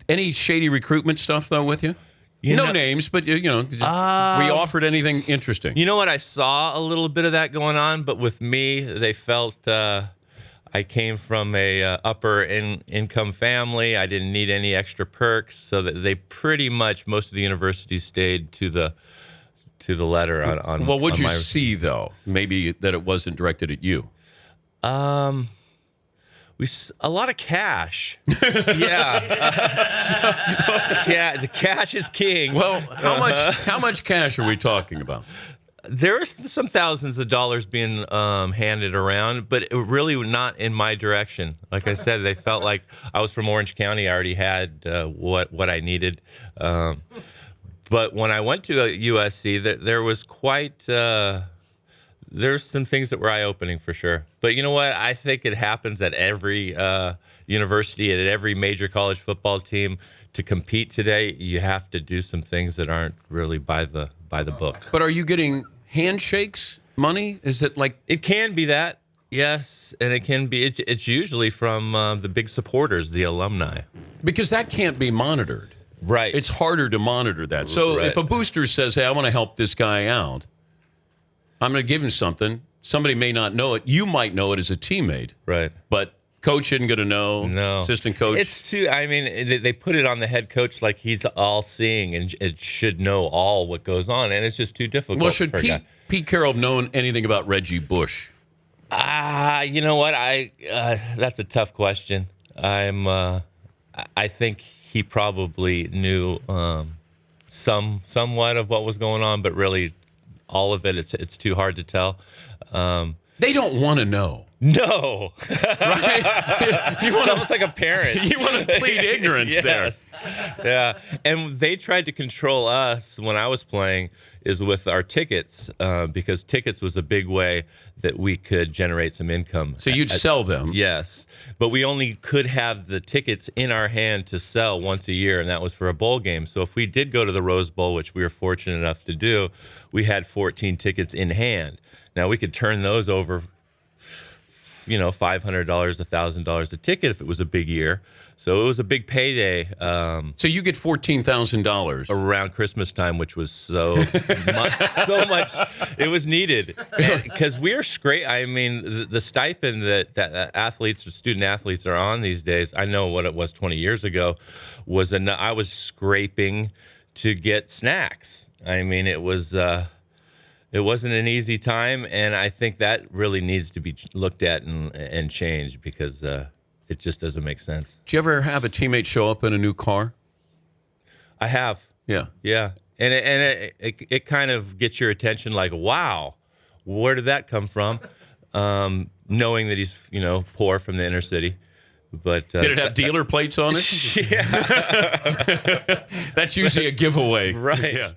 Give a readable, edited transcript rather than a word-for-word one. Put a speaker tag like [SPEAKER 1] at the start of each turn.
[SPEAKER 1] Any shady recruitment stuff, though, with you? No names, but, we offered anything interesting.
[SPEAKER 2] You know what? I saw a little bit of that going on, but with me, they felt I came from a upper income family. I didn't need any extra perks, so that they pretty much, most of the universities stayed to the letter on.
[SPEAKER 1] Well, what'd you see, though? Maybe that it wasn't directed at you.
[SPEAKER 2] A lot of cash. Yeah. The cash is king.
[SPEAKER 1] Well, how much cash are we talking about?
[SPEAKER 2] There's some thousands of dollars being handed around, but it really not in my direction. Like I said, they felt like I was from Orange County. I already had what I needed. But when I went to USC, there was quite... There's some things that were eye-opening for sure. But you know what? I think it happens at every university, at every major college football team. To compete today, you have to do some things that aren't really by the book.
[SPEAKER 1] But are you getting handshakes, money? Is it like...
[SPEAKER 2] It can be that, yes. And it can be... It's usually from the big supporters, the alumni.
[SPEAKER 1] Because that can't be monitored.
[SPEAKER 2] Right.
[SPEAKER 1] It's harder to monitor that. So if a booster says, hey, I want to help this guy out, I'm going to give him something. Somebody may not know it. You might know it as a teammate.
[SPEAKER 2] Right.
[SPEAKER 1] But coach isn't going to know.
[SPEAKER 2] No.
[SPEAKER 1] Assistant coach.
[SPEAKER 2] It's too, I mean, they put it on the head coach like he's all-seeing and it should know all what goes on, and it's just too difficult.
[SPEAKER 1] Well, should Pete Carroll have known anything about Reggie Bush?
[SPEAKER 2] You know what? That's a tough question. I think he probably knew somewhat of what was going on, but really all of it, it's too hard to tell.
[SPEAKER 1] They don't want to know.
[SPEAKER 2] No.
[SPEAKER 1] Right?
[SPEAKER 2] It's almost like a parent.
[SPEAKER 1] You want to plead ignorance
[SPEAKER 2] yes. there. Yeah. And they tried to control us when I was playing is with our tickets because tickets was a big way that we could generate some income.
[SPEAKER 1] So you'd sell them.
[SPEAKER 2] Yes. But we only could have the tickets in our hand to sell once a year, and that was for a bowl game. So if we did go to the Rose Bowl, which we were fortunate enough to do, we had 14 tickets in hand. Now, we could turn those over, $500, $1,000 a ticket if it was a big year. So it was a big payday.
[SPEAKER 1] So you get $14,000
[SPEAKER 2] around Christmas time, which was so much. It was needed because we're scraping. I mean, the stipend that athletes or student athletes are on these days. I know what it was 20 years ago. I was scraping to get snacks. I mean, it was. It wasn't an easy time, and I think that really needs to be looked at and changed because it just doesn't make sense.
[SPEAKER 1] Did you ever have a teammate show up in a new car?
[SPEAKER 2] I have.
[SPEAKER 1] Yeah.
[SPEAKER 2] Yeah. And it kind of gets your attention like, wow, where did that come from? Knowing that he's, poor from the inner city. But
[SPEAKER 1] did it have dealer plates on it?
[SPEAKER 2] Yeah.
[SPEAKER 1] That's usually a giveaway.
[SPEAKER 2] Right.
[SPEAKER 1] Yeah.